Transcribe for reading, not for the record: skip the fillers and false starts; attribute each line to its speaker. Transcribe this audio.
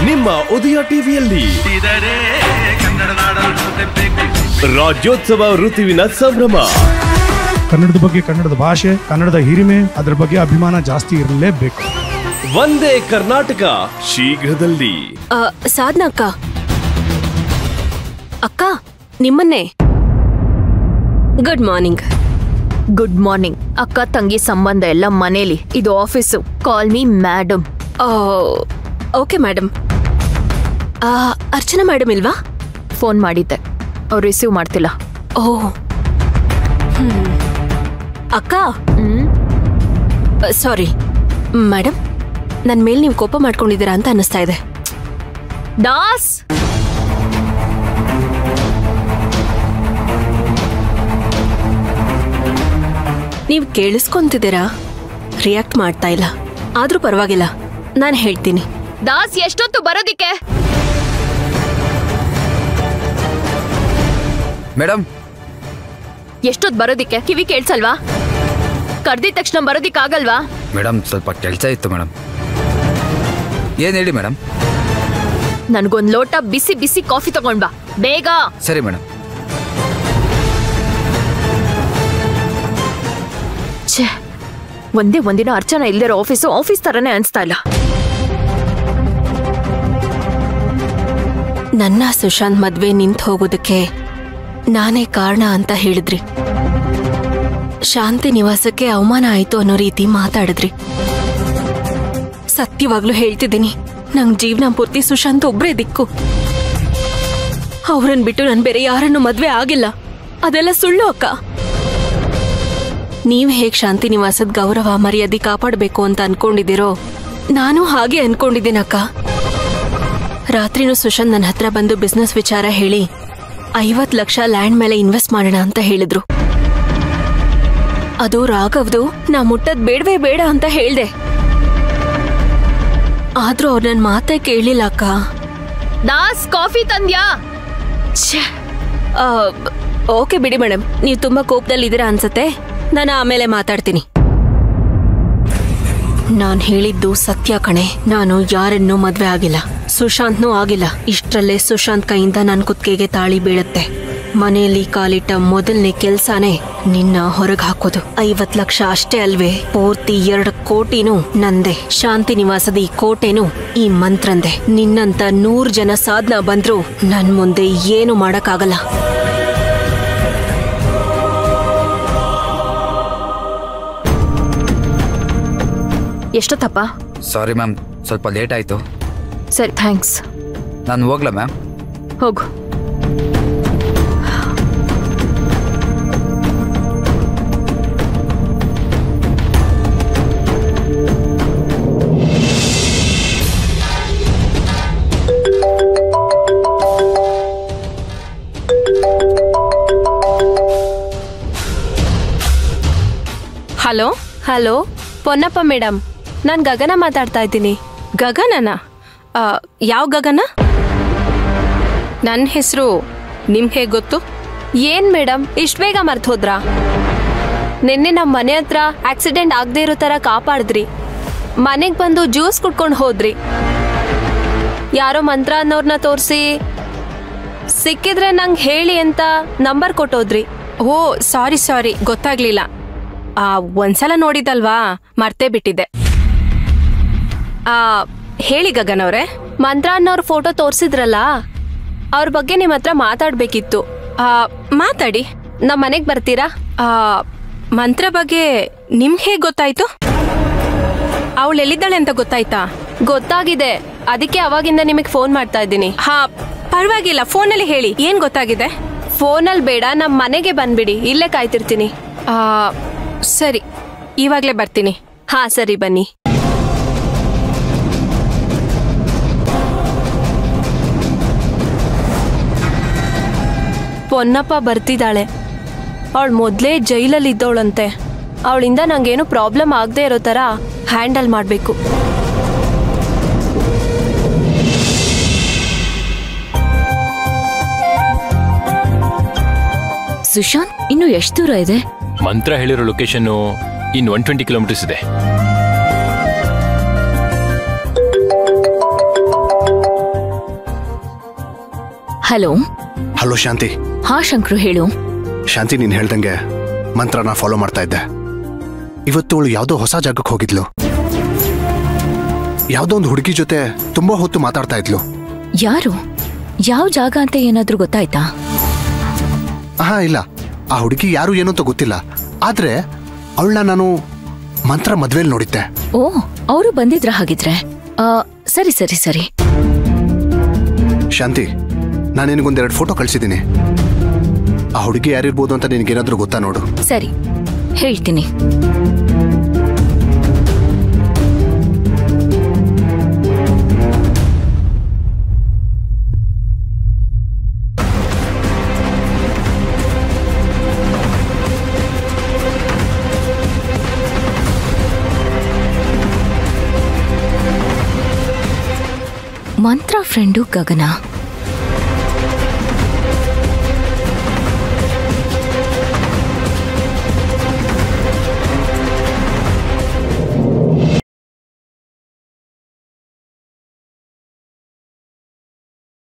Speaker 1: ನಿಮ್ಮ ಉದಯ ಟಿವಿಯಲ್ಲಿ ರಾಜ್ಯೋತ್ಸವ ಋತುವಿನ ಸಂಭ್ರಮ.
Speaker 2: ಕನ್ನಡದ ಬಗ್ಗೆ, ಕನ್ನಡದ ಭಾಷೆ, ಕನ್ನಡದ ಹಿರಿಮೆ, ಅದರ ಬಗ್ಗೆ ಅಭಿಮಾನ ಜಾಸ್ತಿ ಇರಲೇಬೇಕು.
Speaker 1: ಒಂದೇ ಕರ್ನಾಟಕ ಶೀಘ್ರದಲ್ಲಿ.
Speaker 3: ಸಾಧನಾ ಅಕ್ಕ ನಿಮ್ಮನ್ನೇ. Good morning.
Speaker 4: Good morning. ಅಕ್ಕ ತಂಗಿ ಸಂಬಂಧ ಎಲ್ಲ ಮನೇಲಿ, ಇದು office. Call me madam.
Speaker 3: Okay madam. Archana madam ಇಲ್ವಾ?
Speaker 4: ಫೋನ್ ಮಾಡಿದ್ದೆ, ಅವ್ರು ರಿಸೀವ್ ಮಾಡ್ತಿಲ್ಲ.
Speaker 3: ಅಕ್ಕ ಸಾರಿ ಮೇಡಮ್, ನನ್ನ ಮೇಲೆ ನೀವು ಕೋಪ ಮಾಡ್ಕೊಂಡಿದ್ದೀರಾ ಅಂತ ಅನ್ನಿಸ್ತಾ ಇದೆ.
Speaker 4: ದಾಸ್,
Speaker 3: ನೀವು ಕೇಳಿಸ್ಕೊಂತಿದ್ದೀರಾ? ರಿಯಾಕ್ಟ್ ಮಾಡ್ತಾ ಇಲ್ಲ. ಆದ್ರೂ ಪರವಾಗಿಲ್ಲ, ನಾನು ಹೇಳ್ತೀನಿ.
Speaker 4: ದಾಸ್, ಎಷ್ಟೊತ್ತು ಬರೋದಿಕ್ಕೆ?
Speaker 5: ಮೇಡಮ್,
Speaker 4: ಎಷ್ಟೊತ್ತು ಬರೋದಿಕ್ಕೆ? ಕಿವಿ ಕೇಳ್ಸಲ್ವಾ? ಕರ್ದಿದ ತಕ್ಷಣ ಬರೋದಿಕ್ಕಾಗಲ್ವಾ?
Speaker 5: ಮೇಡಮ್, ಸ್ವಲ್ಪ ಕೆಲಸ ಇತ್ತು ಮೇಡಮ್. ಏನ್ ಹೇಳಿ ಮೇಡಮ್?
Speaker 4: ನನ್ಗೊಂದ್ ಲೋಟ ಬಿಸಿ ಬಿಸಿ ಕಾಫಿ ತಗೊಂಡ್ ಬಾ ಬೇಗ.
Speaker 5: ಸರಿ ಮೇಡಮ್.
Speaker 4: ಛೇ, ಒಂದೇ ಒಂದಿನ ಅರ್ಚನಾ ಇಲ್ದಿರೋ ಆಫೀಸ್ ತರನೇ ಅನ್ಸ್ತಾ ಇಲ್ಲ.
Speaker 3: ನನ್ನ ಸುಶಾಂತ್ ಮದ್ವೆ ನಿಂತು ಹೋಗೋದಕ್ಕೆ ನಾನೇ ಕಾರಣ ಅಂತ ಹೇಳಿದ್ರಿ. ಶಾಂತಿ ನಿವಾಸಕ್ಕೆ ಅವಮಾನ ಆಯ್ತು ಅನ್ನೋ ರೀತಿ ಮಾತಾಡಿದ್ರಿ. ಸತ್ಯವಾಗ್ಲೂ ಹೇಳ್ತಿದ್ದೀನಿ, ನಂಗ್ ಜೀವನ ಪೂರ್ತಿ ಸುಶಾಂತ್ ಒಬ್ರೇ ದಿಕ್ಕು. ಅವ್ರನ್ ಬಿಟ್ಟು ನಾನು ಬೇರೆ ಯಾರನ್ನು ಮದ್ವೆ ಆಗಿಲ್ಲ. ಅದೆಲ್ಲ ಸುಳ್ಳು ಅಕ್ಕ. ನೀವ್ ಹೇಗ್ ಶಾಂತಿ ನಿವಾಸದ ಗೌರವ ಮರ್ಯಾದೆ ಕಾಪಾಡಬೇಕು ಅಂತ ಅನ್ಕೊಂಡಿದ್ದೀರೋ, ನಾನು ಹಾಗೆ ಅನ್ಕೊಂಡಿದ್ದೀನಕ್ಕ. ರಾತ್ರಿನೂ ಸುಶಾಂತ್ ನನ್ನ ಹತ್ರ ಬಂದು ಬಿಸ್ನೆಸ್ ವಿಚಾರ ಹೇಳಿ 50 ಲಕ್ಷ ಲ್ಯಾಂಡ್ ಮೇಲೆ ಇನ್ವೆಸ್ಟ್ ಮಾಡೋಣ ಅಂತ ಹೇಳಿದ್ರು. ಅದು ರಾಘವ್ದು ನಾ ಮುಟ್ಟದ್ ಬೇಡವೇ ಬೇಡ ಅಂತ ಹೇಳ್ದೆ. ಆದ್ರೂ ಅವ್ರು ನನ್ನ ಮಾತೇ ಕೇಳಿಲ್ಲ ಅಕ್ಕ.
Speaker 4: ದಾಸ್, ಕಾಫಿ ತಂದ್ಯಾ?
Speaker 3: ಓಕೆ ಬಿಡಿ ಮೇಡಮ್, ನೀವು ತುಂಬಾ ಕೋಪದಲ್ಲಿದ್ದೀರಾ ಅನ್ಸತ್ತೆ. ನಾನು ಆಮೇಲೆ ಮಾತಾಡ್ತೀನಿ. ನಾನ್ ಹೇಳಿದ್ದು ಸತ್ಯ ಕಣೆ. ನಾನು ಯಾರನ್ನೂ ಮದ್ವೆ ಆಗಿಲ್ಲ, ಸುಶಾಂತ್ನೂ ಆಗಿಲ್ಲ. ಇಷ್ಟರಲ್ಲೇ ಸುಶಾಂತ್ ಕೈಯಿಂದ ನನ್ನ ಕುತ್ತಿಗೆಗೆ ತಾಳಿ ಬೀಳುತ್ತೆ. ಮನೆಯಲ್ಲಿ ಕಾಲಿಟ್ಟ ಮೊದಲನೇ ಕೆಲ್ಸಾನೇ ನಿನ್ನ ಹೊರಗೆ ಹಾಕೋದು. 50 ಲಕ್ಷ ಅಷ್ಟೇ ಅಲ್ವೇ, ಪೂರ್ತಿ 2 ಕೋಟಿನೂ ನಂದೆ. ಶಾಂತಿ ನಿವಾಸದ ಈ ಕೋಟೆನೂ ಈ ಮಂತ್ರಂದೆ. ನಿನ್ನಂತ 100 ಜನ ಸಾಧನ ಬಂದ್ರು ನನ್ ಮುಂದೆ ಏನು ಮಾಡಕ್ಕಾಗಲ್ಲ.
Speaker 4: ಎಷ್ಟೊತ್ತಪ್ಪ?
Speaker 5: ಸಾರಿ ಮ್ಯಾಮ್, ಸ್ವಲ್ಪ ಲೇಟ್ ಆಯ್ತು.
Speaker 4: ಸರಿ, ಥ್ಯಾಂಕ್ಸ್.
Speaker 5: ನಾನು ಹೋಗ್ಲಾ ಮ್ಯಾಮ್?
Speaker 4: ಹೋಗು.
Speaker 3: ಹಲೋ ಹಲೋ, ಪೊನ್ನಪ್ಪ ಮೇಡಮ್, ನಾನು ಗಗನ ಮಾತಾಡ್ತಾ ಇದ್ದೀನಿ. ಗಗನನಾ? ಯಾವ ಗಗನ? ನನ್ನ ಹೆಸರು ನಿಮ್ಗೆ ಹೇಗೆ ಗೊತ್ತು? ಏನ್ ಮೇಡಮ್, ಇಷ್ಟು ಬೇಗ ಮರ್ತು ಹೋದ್ರಾ? ನಿನ್ನೆ ನಮ್ಮ ಮನೆ ಹತ್ರ ಆಕ್ಸಿಡೆಂಟ್ ಆಗದೆ ಇರೋ ಥರ ಕಾಪಾಡಿದ್ರಿ. ಮನೆಗೆ ಬಂದು ಜ್ಯೂಸ್ ಕುಡ್ಕೊಂಡು ಹೋದ್ರಿ. ಯಾರೋ ಮಂತ್ರ ಅನ್ನೋರ್ನ ತೋರಿಸಿ ಸಿಕ್ಕಿದ್ರೆ ನಂಗೆ ಹೇಳಿ ಅಂತ ನಂಬರ್ ಕೊಟ್ಟೋದ್ರಿ. ಓ ಸಾರಿ, ಗೊತ್ತಾಗ್ಲಿಲ್ಲ. ಒಂದ್ಸಲ ನೋಡಿದಲ್ವಾ, ಮರ್ತೇ ಬಿಟ್ಟಿದ್ದೆ. ಹೇಳಿ ಗಗನ್ ಅವ್ರೆ. ಮಂತ್ರ ಅನ್ನೋರ್ ಫೋಟೋ ತೋರಿಸಿದ್ರಲ್ಲ, ಅವ್ರ ಬಗ್ಗೆ ನಿಮ್ಮ ಹತ್ರ ಮಾತಾಡ್ಬೇಕಿತ್ತು. ಮಾತಾಡಿ. ನಮ್ಮ ಮನೆಗೆ ಬರ್ತೀರಾ? ಮಂತ್ರ ಬಗ್ಗೆ ನಿಮ್ಗೆ ಹೇಗೆ ಗೊತ್ತಾಯ್ತು? ಅವಳು ಎಲ್ಲಿದ್ದಾಳೆ ಅಂತ ಗೊತ್ತಾಯ್ತಾ? ಗೊತ್ತಾಗಿದೆ, ಅದಕ್ಕೆ ಅವಾಗಿಂದ ನಿಮಗೆ ಫೋನ್ ಮಾಡ್ತಾ ಇದ್ದೀನಿ. ಪರವಾಗಿಲ್ಲ, ಫೋನಲ್ಲಿ ಹೇಳಿ, ಏನ್ ಗೊತ್ತಾಗಿದೆ? ಫೋನಲ್ಲಿ ಬೇಡ, ನಮ್ಮ ಮನೆಗೆ ಬಂದ್ಬಿಡಿ, ಇಲ್ಲೇ ಕಾಯ್ತಿರ್ತೀನಿ. ಸರಿ, ಇವಾಗ್ಲೇ ಬರ್ತೀನಿ. ಹಾ ಸರಿ, ಬನ್ನಿ. ಪೊನ್ನಪ್ಪ ಬರ್ತಿದ್ದಾಳೆ. ಅವಳು ಮೊದಲೇ ಜೈಲಲ್ಲಿ ಇದ್ದವಳಂತೆ. ಅವಳಿಂದ ನಂಗೇನು ಪ್ರಾಬ್ಲಮ್ ಆಗದೆ ಇರೋ ಥರ ಹ್ಯಾಂಡಲ್ ಮಾಡಬೇಕು.
Speaker 4: ಸುಶಾಂತ್, ಇನ್ನು ಎಷ್ಟು ದೂರ ಇದೆ?
Speaker 6: ಮಂತ್ರ ಹೇಳಿರೋ ಲೊಕೇಶನ್ ಇನ್ನು 120 ಕಿಲೋಮೀಟರ್ಸ್ ಇದೆ.
Speaker 4: ಹಲೋ.
Speaker 7: ಹಲೋ ಶಾಂತಿ.
Speaker 4: ಹಾ ಶಂಕ್ರು, ಹೇಳು.
Speaker 7: ಶಾಂತಿ, ನೀನ್ ಹೇಳ್ದಂಗೆ ಮಂತ್ರನ ಫಾಲೋ ಮಾಡ್ತಾ ಇದ್ದೆ. ಇವತ್ತು ಅವಳು ಯಾವುದೋ ಹೊಸ ಜಾಗಕ್ಕೆ ಹೋಗಿದ್ಲು. ಯಾವುದೋ ಒಂದು ಹುಡುಗಿ ಜೊತೆ ತುಂಬಾ ಹೊತ್ತು ಮಾತಾಡ್ತಾ ಇದ್ಲು.
Speaker 4: ಯಾರು? ಯಾವ ಜಾಗ ಅಂತ ಏನಾದ್ರೂ ಗೊತ್ತಾಯ್ತಾ?
Speaker 7: ಹಾ, ಇಲ್ಲ. ಆ ಹುಡುಗಿ ಯಾರು ಏನು ಅಂತ ಗೊತ್ತಿಲ್ಲ. ಆದ್ರೆ ಅವಳನ್ನ ನಾನು ಮಂತ್ರ ಮದ್ವೆಲ್ ನೋಡಿದ್ದೆ.
Speaker 4: ಓ, ಅವರು ಬಂದಿದ್ರ ಹಾಗಿದ್ರೆ? ಸರಿ ಸರಿ ಸರಿ.
Speaker 7: ಶಾಂತಿ, ನಾನು ನಿನಗೊಂದೆರಡು ಫೋಟೋ ಕಳ್ಸಿದ್ದೀನಿ. ಆ ಹುಡುಗಿ ಯಾರಿರ್ಬೋದು ಅಂತ ನಿನಗೇನಾದ್ರೂ ಗೊತ್ತಾ ನೋಡು.
Speaker 4: ಸರಿ, ಹೇಳ್ತೀನಿ. ಮಂತ್ರ ಫ್ರೆಂಡು ಗಗನ.